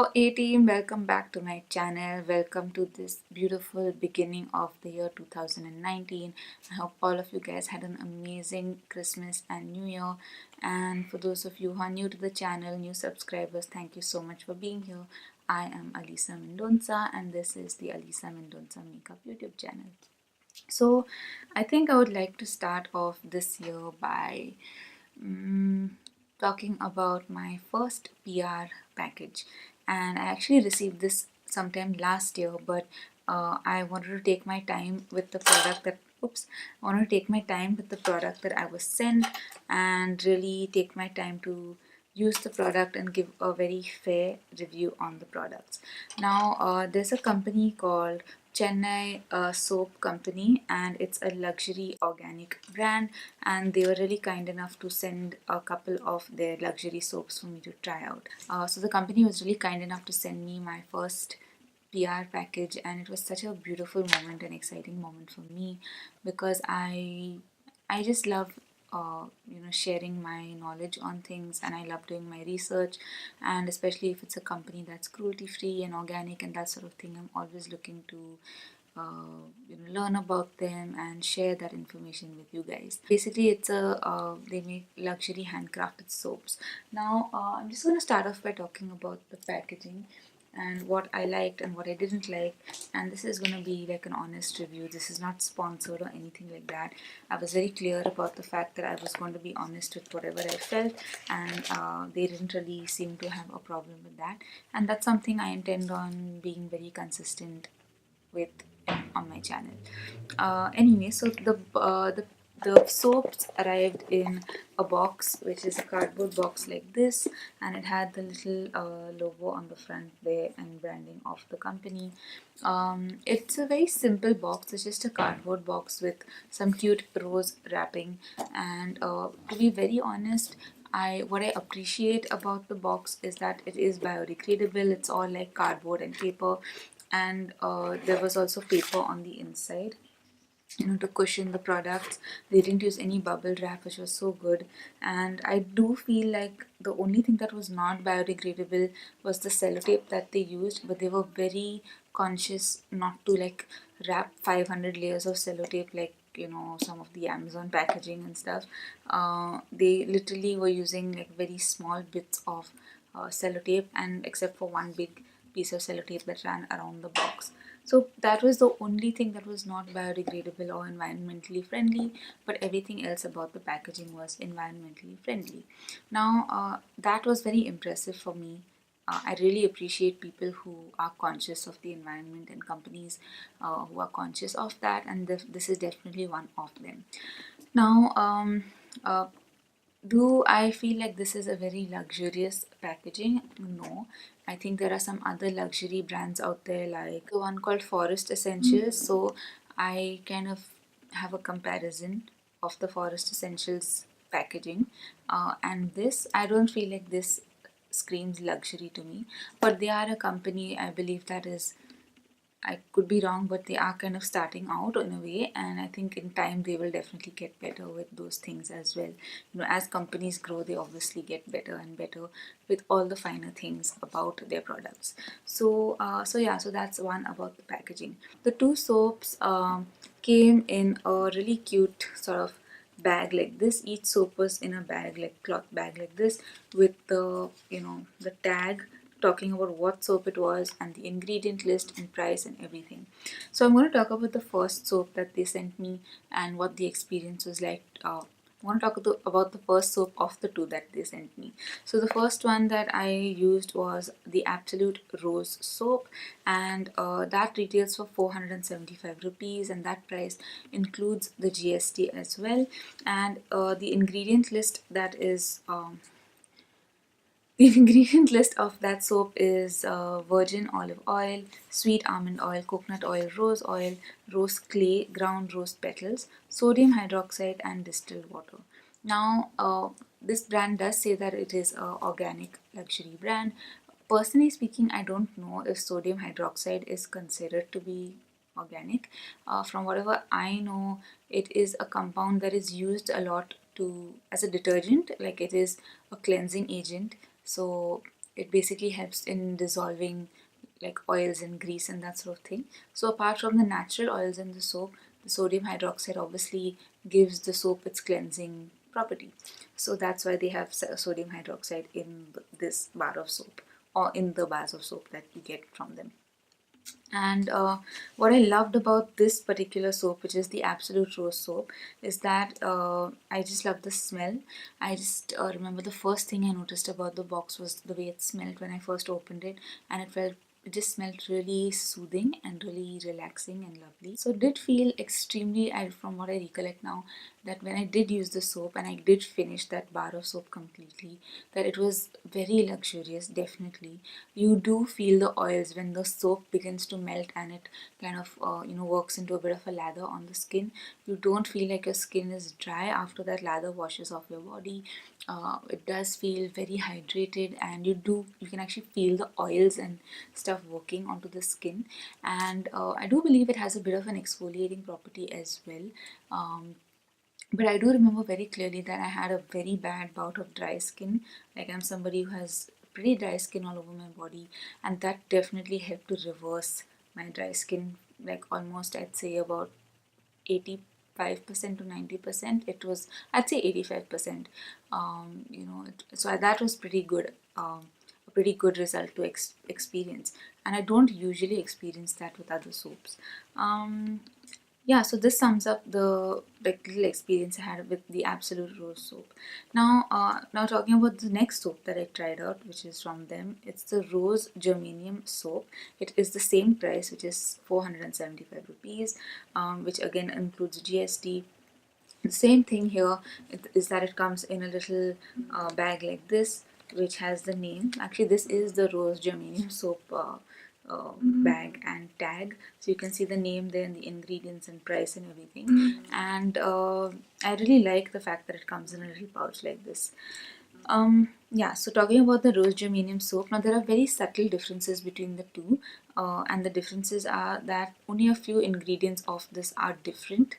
Hello A team, welcome back to my channel. Welcome to this beautiful beginning of the year 2019. I hope all of you guys had an amazing Christmas and New Year. And for those of you who are new to the channel, new subscribers, thank you so much for being here. I am Alyssa Mendonsa and this is the Alyssa Mendonsa Makeup YouTube channel. So I think I would like to start off this year by talking about my first PR package. And I actually received this sometime last year, but I wanted to take my time with the product that I wanted to take my time with the product that I was sent and really take my time to use the product and give a very fair review on the products. Now there's a company called CHENNAI Soap Company, and it's a luxury organic brand, and they were really kind enough to send a couple of their luxury soaps for me to try out. So the company was really kind enough to send me my first PR package, and it was such a beautiful moment and exciting moment for me because I just love sharing my knowledge on things, and I love doing my research, and especially if it's a company that's cruelty free and organic and that sort of thing, I'm always looking to learn about them and share that information with you guys. Basically, it's a they make luxury handcrafted soaps. Now I'm just going to start off by talking about the packaging and what I liked and what I didn't like, and this is going to be like an honest review. This is not sponsored or anything like that. I was very clear about the fact that I was going to be honest with whatever I felt, and they didn't really seem to have a problem with that, and that's something I intend on being very consistent with on my channel. Anyway, so the soaps arrived in a box, which is a cardboard box like this, and it had the little logo on the front there and branding of the company. It's a very simple box. It's just a cardboard box with some cute rose wrapping, and to be very honest, what I appreciate about the box is that it is biodegradable. It's all like cardboard and paper, and there was also paper on the inside, to cushion the products. They didn't use any bubble wrap, which was so good. And I do feel like the only thing that was not biodegradable was the sellotape that they used, but they were very conscious not to like wrap 500 layers of sellotape like some of the Amazon packaging and stuff. They literally were using like very small bits of sellotape, and except for one big piece of sellotape that ran around the box. So that was the only thing that was not biodegradable or environmentally friendly, but everything else about the packaging was environmentally friendly. Now that was very impressive for me. I really appreciate people who are conscious of the environment and companies who are conscious of that, and this is definitely one of them. Now do I feel like this is a very luxurious packaging? No. I think there are some other luxury brands out there, like the one called Forest Essentials. So I kind of have a comparison of the Forest Essentials packaging, and this, I don't feel like this screams luxury to me, but they are a company, I believe, that is, I could be wrong, but they are kind of starting out in a way, and I think in time they will definitely get better with those things as well. As companies grow, they obviously get better and better with all the finer things about their products. So yeah, so that's one about the packaging. The two soaps came in a really cute sort of bag like this. Each soap was in a bag, like cloth bag like this, with the the tag talking about what soap it was and the ingredient list and price and everything. So I'm going to talk about the first soap that they sent me and what the experience was like. I want to talk about the first soap of the two that they sent me. So the first one that I used was the Absolute Rose soap, and that retails for 475 rupees, and that price includes the GST as well. And the ingredient list that is the ingredient list of that soap is virgin olive oil, sweet almond oil, coconut oil, rose clay, ground rose petals, sodium hydroxide, and distilled water. Now, this brand does say that it is an organic luxury brand. Personally speaking, I don't know if sodium hydroxide is considered to be organic. From whatever I know, it is a compound that is used a lot to as a detergent, like it is a cleansing agent. So it basically helps in dissolving like oils and grease and that sort of thing. So apart from the natural oils in the soap, the sodium hydroxide obviously gives the soap its cleansing property. So that's why they have sodium hydroxide in this bar of soap, or in the bars of soap that you get from them. And what I loved about this particular soap, which is the Absolute Rose soap, is that I just love the smell. I just remember the first thing I noticed about the box was the way it smelled when I first opened it, and it just smelled really soothing and really relaxing and lovely. So it did feel extremely, from what I recollect now, that when I did use the soap and I did finish that bar of soap completely, that it was very luxurious, definitely. You do feel the oils when the soap begins to melt and it kind of works into a bit of a lather on the skin. You don't feel like your skin is dry after that lather washes off your body. It does feel very hydrated, and you can actually feel the oils and stuff working onto the skin. And I do believe it has a bit of an exfoliating property as well. But I do remember very clearly that I had a very bad bout of dry skin. Like, I'm somebody who has pretty dry skin all over my body, and that definitely helped to reverse my dry skin. Like, almost, I'd say about 85% to 90%. It was, I'd say 85%. So that was pretty good. A pretty good result to experience, and I don't usually experience that with other soaps. Yeah, so this sums up the like little experience I had with the Absolute Rose soap. Now talking about the next soap that I tried out, which is from them, it's the Rose Germanium soap. It is the same price, which is 475 rupees, which again includes GST. The same thing here is that it comes in a little bag like this, which has the name. Actually, this is the Rose Germanium soap bag and tag, so you can see the name there and the ingredients and price and everything. And I really like the fact that it comes in a little pouch like this. Yeah, so talking about the Rose Germanium soap, now there are very subtle differences between the two, and the differences are that only a few ingredients of this are different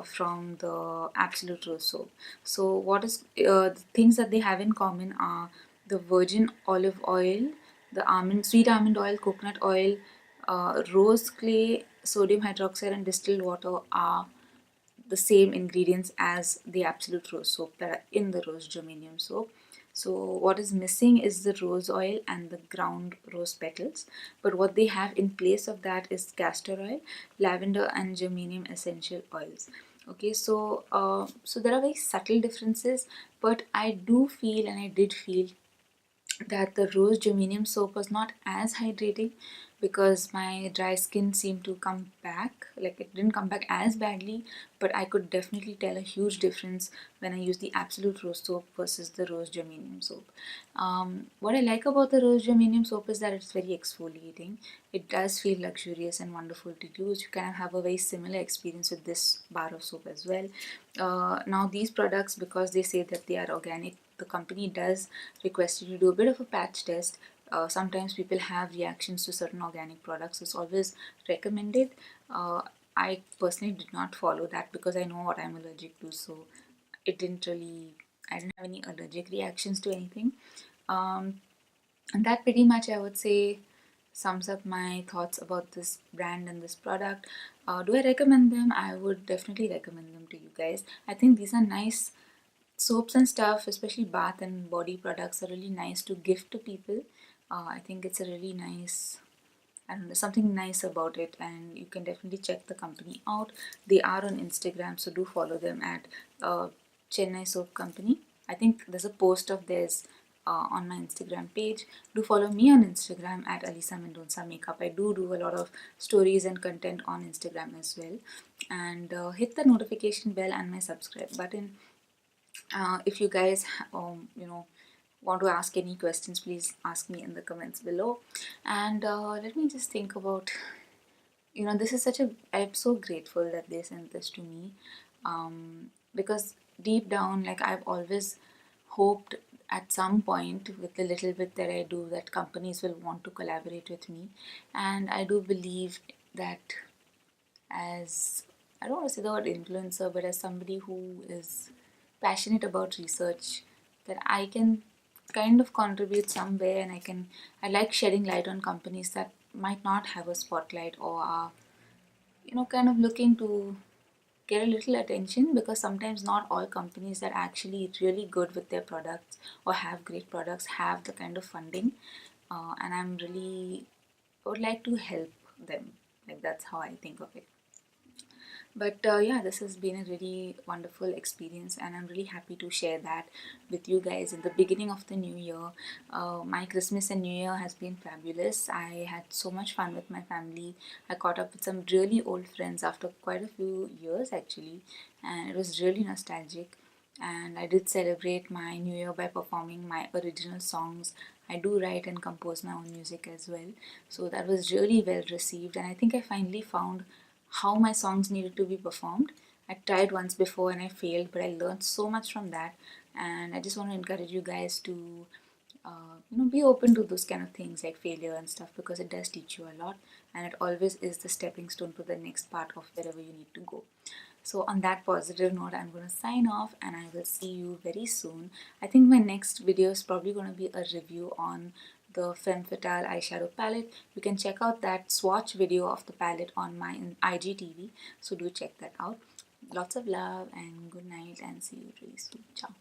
from the Absolute Rose soap. So the things that they have in common are the virgin olive oil, the sweet almond oil, coconut oil, rose clay, sodium hydroxide, and distilled water are the same ingredients as the Absolute Rose soap that are in the Rose Germanium soap. So what is missing is the rose oil and the ground rose petals, but what they have in place of that is castor oil, lavender, and germanium essential oils. Okay, so there are very subtle differences, but I do feel, and I did feel, that the rose germanium soap was not as hydrating, because my dry skin seemed to come back. Like, it didn't come back as badly, but I could definitely tell a huge difference when I used the Absolute Rose soap versus the Rose Germanium soap. What I like about the Rose Germanium soap is that it's very exfoliating. It does feel luxurious and wonderful to use. You can have a very similar experience with this bar of soap as well. Now, these products, because they say that they are organic, the company does request you to do a bit of a patch test. Sometimes people have reactions to certain organic products. It's always recommended. I personally did not follow that because I know what I'm allergic to, so I didn't have any allergic reactions to anything. And that pretty much, I would say, sums up my thoughts about this brand and this product. Do I recommend them? I would definitely recommend them to you guys. I think these are nice soaps and stuff, especially bath and body products, are really nice to gift to people. I think it's a really nice, I don't know, something nice about it, and you can definitely check the company out. They are on Instagram, so do follow them at Chennai Soap Company. I think there's a post of theirs on my Instagram page. Do follow me on Instagram at Alyssa Mendonsa Makeup. I do a lot of stories and content on Instagram as well. And hit the notification bell and my subscribe button. If you guys, want to ask any questions, please ask me in the comments below. And let me just think about, this is I'm so grateful that they sent this to me, because deep down, like, I've always hoped at some point, with the little bit that I do, that companies will want to collaborate with me. And I do believe that, as, I don't want to say the word influencer, but as somebody who is passionate about research, that I can kind of contribute somewhere, and I like shedding light on companies that might not have a spotlight or are, kind of looking to get a little attention, because sometimes not all companies that are actually really good with their products or have great products have the kind of funding, and I'm really would like to help them. Like, that's how I think of it. But yeah, this has been a really wonderful experience, and I'm really happy to share that with you guys in the beginning of the new year. My Christmas and New Year has been fabulous. I had so much fun with my family. I caught up with some really old friends after quite a few years, actually, and it was really nostalgic. And I did celebrate my new year by performing my original songs. I do write and compose my own music as well, so that was really well received. And I think I finally found how my songs needed to be performed. I tried once before and I failed, but I learned so much from that. And I just want to encourage you guys to, be open to those kind of things like failure and stuff, because it does teach you a lot, and it always is the stepping stone to the next part of wherever you need to go. So, on that positive note, I'm going to sign off and I will see you very soon. I think my next video is probably going to be a review on the Femme Fatale eyeshadow palette. You can check out that swatch video of the palette on my IGTV. So, do check that out. Lots of love and good night, and see you really soon. Ciao.